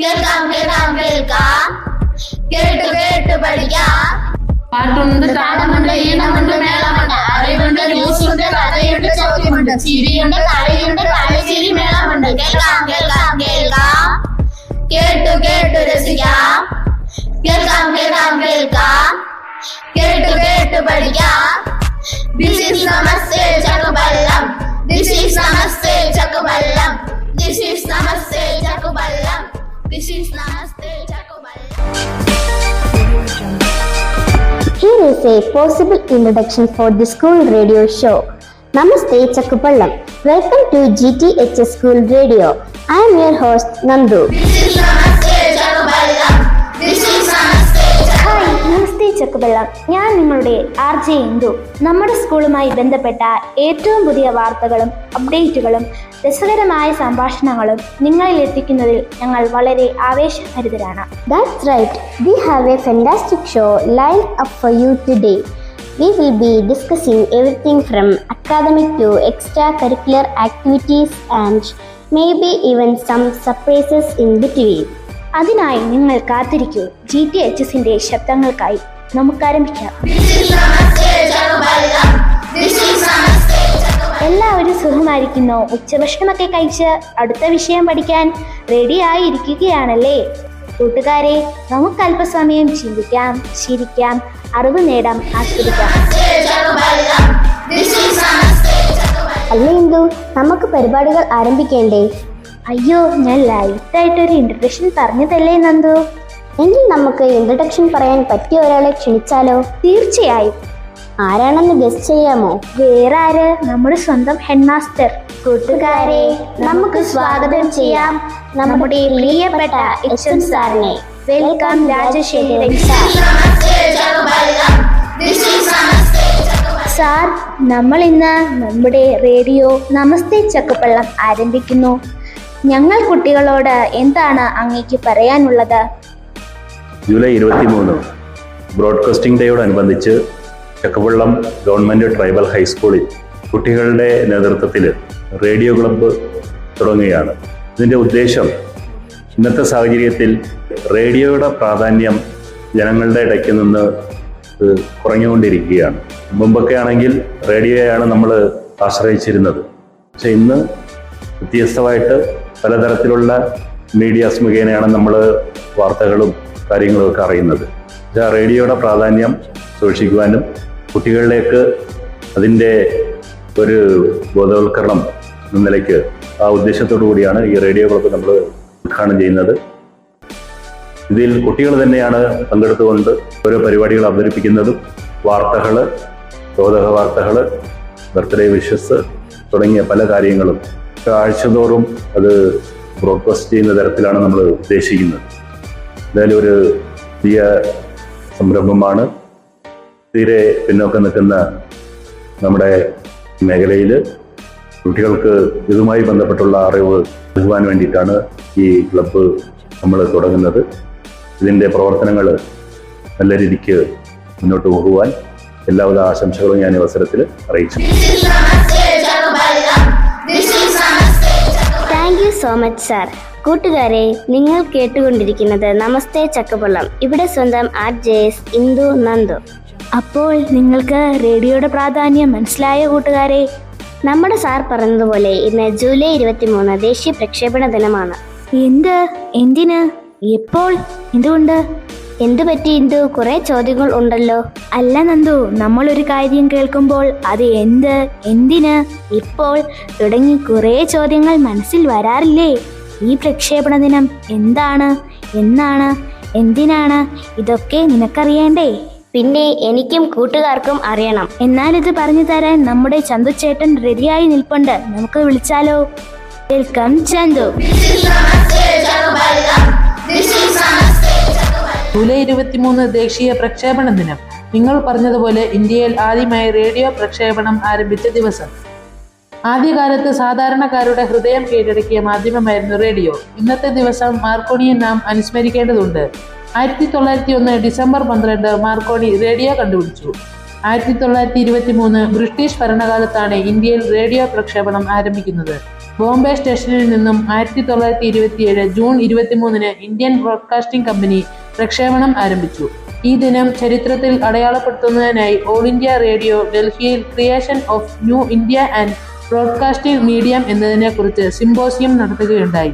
കേൾക്കാം കേൾക്കാം കേൾക്കാം കേട്ടു കേട്ടു പഠിക്കാം. പാട്ടുണ്ട്, താളമുണ്ട്, ഈണമുണ്ട്, മേളമുണ്ട്, അറിവുണ്ട്, ന്യൂസുണ്ട്, കഥയുണ്ട്, ചോദ്യമുണ്ട്, ചിരിയുണ്ട്, കളിയുണ്ട്, കളിച്ചിരി മേളമുണ്ട്. കേൾക്കാം കേൾക്കാം കേൾക്കാം കേട്ടു കേട്ടു രസിക്കാം. കേൾക്കാം കേൾക്കാം കേൾക്കാം കേട്ടു കേട്ടു പഠിക്കാം. This is Namaste Chakkuballam. This is Namaste Chakkuballam. This is Namaste Chakkuballam. This is Namaste Chakkuballam. Here is a possible introduction for the school radio show. Namaste Chakkuballam. Welcome to GTHS School Radio. I am your host Nandu. This is Namaste Chakkuballam. This is Namaste hi, നമസ്തേ ചക്കുബെള്ളം. ഞാൻ നിങ്ങളുടെ RJ Indu. നമ്മുടെ സ്കൂളുമായി ബന്ധപ്പെട്ട ഏറ്റവും പുതിയ വാർത്തകളും അപ്ഡേറ്റുകളും രസകരമായ സംഭാഷണങ്ങളും നിങ്ങളിൽ എത്തിക്കുന്നതിൽ ഞങ്ങൾ വളരെ ആവേശഭരിതരാണ്. That's right. We have a fantastic show lined up for you today. We will be discussing everything from academic to extracurricular activities and maybe even some surprises in between. അതിനായി നിങ്ങൾ കാത്തിരിക്കൂ. GTHSന്റെ ശബ്ദങ്ങൾക്കായി നമുക്ക് ആരംഭിക്കാം. എല്ലാവരും സുഖമായിരിക്കുന്നോ? ഉച്ചഭക്ഷണമൊക്കെ കഴിച്ച് അടുത്ത വിഷയം പഠിക്കാൻ റെഡി ആയിരിക്കുകയാണല്ലേ? കൂട്ടുകാരെ, നമുക്ക് അല്പസമയം ചിന്തിക്കാം, ചിരിക്കാം, അറിവ് നേടാം, ആസ്വദിക്കാം. അല്ല ഇന്ദു, നമുക്ക് പരിപാടികൾ ആരംഭിക്കേണ്ടേ? അയ്യോ, ഞാൻ ലൈറ്റായിട്ടൊരു ഇൻട്രഡക്ഷൻ പറഞ്ഞതല്ലേ നന്ദു. എങ്കിൽ നമുക്ക് ഇൻട്രഡക്ഷൻ പറയാൻ പറ്റിയ ഒരാളെ ക്ഷണിച്ചാലോ? തീർച്ചയായും. ആരാണെന്ന് ഗസ് ചെയ്യാമോ? വേറെ ആര്, നമ്മുടെ സ്വന്തം ഹെഡ് മാസ്റ്റർ. കൂട്ടുകാരെ, നമുക്ക് സ്വാഗതം ചെയ്യാം നമ്മുടെ പ്രിയപ്പെട്ട HM സാറിനെ. Welcome Rajasekharan sir. സാർ, നമ്മൾ ഇന്ന് നമ്മുടെ റേഡിയോ നമസ്തേ ചക്കുപള്ളം ആരംഭിക്കുന്നു. ഞങ്ങൾ കുട്ടികളോട് എന്താണ് അങ്ങേക്ക് പറയാനുള്ളത്? ജൂലൈ 23 ബ്രോഡ്കാസ്റ്റിംഗ് ഡേയോടനുബന്ധിച്ച് ചക്കുപള്ളം ഗവൺമെൻറ് ട്രൈബൽ ഹൈസ്കൂളിൽ കുട്ടികളുടെ നേതൃത്വത്തിൽ റേഡിയോ ക്ലബ്ബ് തുടങ്ങുകയാണ്. ഇതിൻ്റെ ഉദ്ദേശം ഇന്നത്തെ സാഹചര്യത്തിൽ റേഡിയോയുടെ പ്രാധാന്യം ജനങ്ങളുടെ ഇടയ്ക്ക് നിന്ന് കുറഞ്ഞുകൊണ്ടിരിക്കുകയാണ്. മുമ്പൊക്കെ ആണെങ്കിൽ റേഡിയോയാണ് നമ്മൾ ആശ്രയിച്ചിരുന്നത്. പക്ഷെ ഇന്ന് വ്യത്യസ്തമായിട്ട് പലതരത്തിലുള്ള മീഡിയാസ് മുഖേനയാണ് നമ്മൾ വാർത്തകളും കാര്യങ്ങളും ഒക്കെ അറിയുന്നത്. റേഡിയോയുടെ പ്രാധാന്യം സൂക്ഷിക്കുവാനും കുട്ടികളിലേക്ക് അതിൻ്റെ ഒരു ബോധവൽക്കരണം എന്ന നിലയ്ക്ക് ആ ഉദ്ദേശത്തോടു കൂടിയാണ് ഈ റേഡിയോ ക്ലബ്ബ് നമ്മൾ ഉദ്ഘാടനം ചെയ്യുന്നത്. ഇതിൽ കുട്ടികൾ തന്നെയാണ് പങ്കെടുത്തുകൊണ്ട് ഓരോ പരിപാടികൾ അവതരിപ്പിക്കുന്നതും വാർത്തകൾ, കൗതുക വാർത്തകൾ, ബർത്ത്ഡേ വിഷസ് തുടങ്ങിയ പല കാര്യങ്ങളും ആഴ്ചതോറും അത് ബ്രോഡ്കാസ്റ്റ് ചെയ്യുന്ന തരത്തിലാണ് നമ്മൾ ഉദ്ദേശിക്കുന്നത്. എന്തായാലും ഒരു പുതിയ സംരംഭമാണ്. തീരെ പിന്നോക്കം നിൽക്കുന്ന നമ്മുടെ മേഖലയിൽ കുട്ടികൾക്ക് ഇതുമായി ബന്ധപ്പെട്ടുള്ള അറിവ് നൽകുവാൻ വേണ്ടിയിട്ടാണ് ഈ ക്ലബ്ബ് നമ്മൾ തുടങ്ങുന്നത്. ഇതിൻ്റെ പ്രവർത്തനങ്ങൾ നല്ല രീതിക്ക് മുന്നോട്ട് പോകുവാൻ എല്ലാവിധ ആശംസകളും ഞാൻ ഈ അവസരത്തിൽ അറിയിച്ചു. Thank you so much sir. കൂട്ടുകാരെ, നിങ്ങൾ കേട്ടുകൊണ്ടിരിക്കുന്നത് നമസ്തേ ചക്കുപള്ളം. ഇവിടെ സ്വന്തം RJS ഇന്ദു നന്ദു. അപ്പോൾ നിങ്ങൾക്ക് റേഡിയോയുടെ പ്രാധാന്യം മനസ്സിലായ കൂട്ടുകാരെ? നമ്മുടെ സാർ പറഞ്ഞതുപോലെ ഇന്ന് ജൂലൈ 23 ദേശീയ പ്രക്ഷേപണ ദിനമാണ്. എന്തിന്? എപ്പോൾ? എന്തുകൊണ്ട്? എന്തു പറ്റി ഇന്ദു? കുറെ ചോദ്യങ്ങൾ ഉണ്ടല്ലോ. അല്ല നന്ദു, നമ്മളൊരു കാര്യം കേൾക്കുമ്പോൾ അത് എന്തിന്, ഇപ്പോൾ തുടങ്ങി കുറെ ചോദ്യങ്ങൾ മനസ്സിൽ വരാറില്ലേ? ഈ പ്രക്ഷേപണ ദിനം എന്താണ്, എന്നാണ്, എന്തിനാണ്? ഇതൊക്കെ നിനക്കറിയണ്ടേ? പിന്നെ എനിക്കും കൂട്ടുകാർക്കും അറിയണം. എന്നാൽ ഇത് പറഞ്ഞു തരാൻ നമ്മുടെ ചന്തുചേട്ടൻ റെഡിയായി നിൽപ്പുണ്ട്. നമുക്ക് വിളിച്ചാലോ? വെൽക്കം ചന്തു. ജൂലൈ 23 ദേശീയ പ്രക്ഷേപണ ദിനം. നിങ്ങൾ പറഞ്ഞതുപോലെ ഇന്ത്യയിൽ ആദ്യമായി റേഡിയോ പ്രക്ഷേപണം ആരംഭിച്ച ദിവസം. ആദ്യകാലത്ത് സാധാരണക്കാരുടെ ഹൃദയം കീഴടക്കിയ മാധ്യമമായിരുന്നു റേഡിയോ. ഇന്നത്തെ ദിവസം മാർക്കോണിയെ നാം അനുസ്മരിക്കേണ്ടതുണ്ട്. 1901 ഡിസംബർ 12 മാർക്കോണി റേഡിയോ കണ്ടുപിടിച്ചു. 1923 ബ്രിട്ടീഷ് ഭരണകാലത്താണ് ഇന്ത്യയിൽ റേഡിയോ പ്രക്ഷേപണം ആരംഭിക്കുന്നത്. ബോംബെ സ്റ്റേഷനിൽ നിന്നും 1927 ജൂൺ 23 ഇന്ത്യൻ ബ്രോഡ്കാസ്റ്റിംഗ് കമ്പനി പ്രക്ഷേപണം ആരംഭിച്ചു. ഈ ദിനം ചരിത്രത്തിൽ അടയാളപ്പെടുത്തുന്നതിനായി ഓൾ ഇന്ത്യ റേഡിയോ ഡൽഹിയിൽ creation of new India and broadcasting medium എന്നതിനെക്കുറിച്ച് സിംപോസിയം നടത്തുകയുണ്ടായി.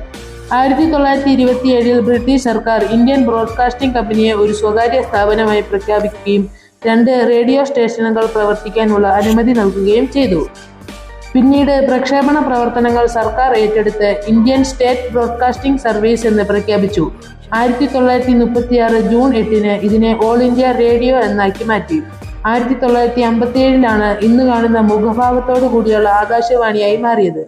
1927 ബ്രിട്ടീഷ് സർക്കാർ ഇന്ത്യൻ ബ്രോഡ്കാസ്റ്റിംഗ് കമ്പനിയെ ഒരു സ്വകാര്യ സ്ഥാപനമായി പ്രഖ്യാപിക്കുകയും 2 റേഡിയോ സ്റ്റേഷനുകൾ പ്രവർത്തിക്കാനുള്ള അനുമതി നൽകുകയും ചെയ്തു. പിന്നീട് പ്രക്ഷേപണ പ്രവർത്തനങ്ങൾ സർക്കാർ ഏറ്റെടുത്ത് ഇന്ത്യൻ സ്റ്റേറ്റ് ബ്രോഡ്കാസ്റ്റിംഗ് സർവീസ് എന്ന് പ്രഖ്യാപിച്ചു. 1936 ജൂൺ 8 ഇതിനെ ഓൾ ഇന്ത്യ റേഡിയോ എന്നാക്കി മാറ്റി. 1957 ഇന്ന് കാണുന്ന മുഖഭാവത്തോടു കൂടിയുള്ള ആകാശവാണിയായി മാറിയത്.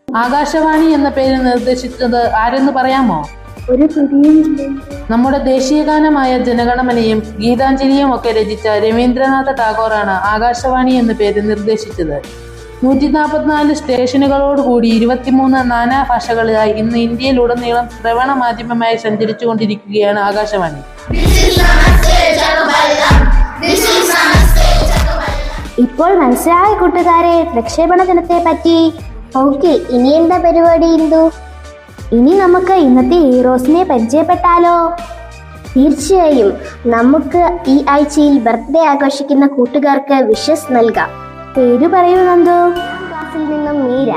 ആകാശവാണി എന്ന പേര് നിർദ്ദേശിച്ചത് ആരെന്ന് പറയാമോ? ഒരു പിടിയുമില്ല. നമ്മുടെ ദേശീയഗാനമായ ജനഗണമനയും ഗീതാഞ്ജലിയും ഒക്കെ രചിച്ച രവീന്ദ്രനാഥ ടാഗോറാണ് ആകാശവാണി എന്ന പേര് നിർദ്ദേശിച്ചത്. 144 സ്റ്റേഷനുകളോടുകൂടി 23 നാനാ ഭാഷകളിലായി ഇന്ന് ഇന്ത്യയിലുടനീളം ശ്രവണ മാധ്യമമായി സഞ്ചരിച്ചു കൊണ്ടിരിക്കുകയാണ് ആകാശവാണി. ഇപ്പോൾ മനസ്സിലായ കൂട്ടുകാരെ പ്രക്ഷേപണ ദിനത്തെ പറ്റി. ഓക്കെ, ഇനി എന്താ പരിപാടി ഇന്ദു? ഇനി നമുക്ക് ഇന്നത്തെ ഹീറോസിനെ പരിചയപ്പെട്ടാലോ? തീർച്ചയായും. നമുക്ക് ഈ ആഴ്ചയിൽ ബർത്ത്ഡേ ആഘോഷിക്കുന്ന കൂട്ടുകാർക്ക് വിഷസ് നൽകാം. പേര് പറയൂ നന്ദു. 1ാം ക്ലാസ്സിൽ നിന്നും മീര,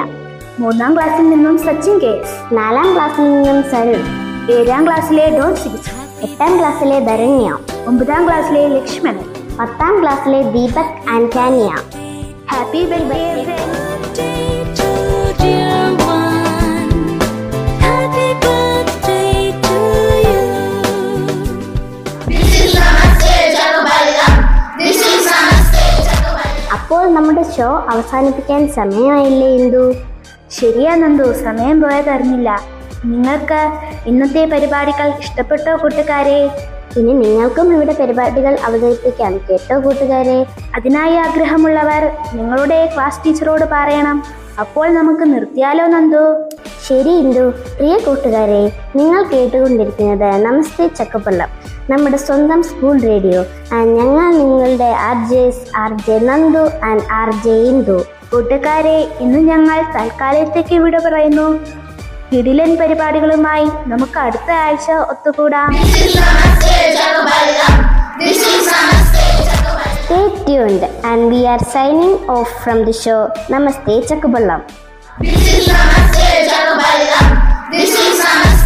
3ാം ക്ലാസ്സിൽ നിന്നും സച്ചിൻ കേസ്, 4ാം ക്ലാസ്സിൽ നിന്നും സരുൺ, 7ാം ക്ലാസ്സിലെ ഡോൺ സിക്സ്, 8ാം ക്ലാസ്സിലെ ധരണ്യ, 9ാം ക്ലാസ്സിലെ ലക്ഷ്മൺ, 10ാം ക്ലാസ്സിലെ ദീപക് ആൻറ്റാനിയ. ഹാപ്പി ബർത്ത്ഡേ അപ്പോൾ നമ്മുടെ ഷോ അവസാനിപ്പിക്കാൻ സമയമായില്ലേ ഇന്ദു? ശരിയാ നന്ദു, സമയം പോയതറിഞ്ഞില്ല. നിങ്ങൾക്ക് ഇന്നത്തെ പരിപാടികൾ ഇഷ്ടപ്പെട്ടോ കൂട്ടുകാരെ? ഇനി നിങ്ങൾക്കും ഇവിടെ പരിപാടികൾ അവതരിപ്പിക്കാം, കേട്ടോ കൂട്ടുകാരെ? അതിനായി ആഗ്രഹമുള്ളവർ നിങ്ങളുടെ ക്ലാസ് ടീച്ചറോട് പറയണം. അപ്പോൾ നമുക്ക് നിർത്തിയാലോ നന്ദു? ശരി ഇന്ദു. പ്രിയ കൂട്ടുകാരെ, നിങ്ങൾ കേട്ടുകൊണ്ടിരിക്കുന്നത് നമസ്തേ ചക്കപ്പള്ളം, നമ്മുടെ സ്വന്തം സ്കൂൾ റേഡിയോ. ഞങ്ങൾ നിങ്ങളുടെ RJ Nandu and RJ Indu. കൂട്ടുകാരെ, ഇന്ന് ഞങ്ങൾ തൽക്കാലത്തേക്ക് ഇവിടെ പറയുന്നു. കിടിലൻ പരിപാടികളുമായി നമുക്ക് അടുത്ത ആഴ്ച ഒത്തുകൂടാം. Stay tuned and we are signing off from the show Namaste Chakkuballam. This is Namaste Chakkuballam. This is Namaste.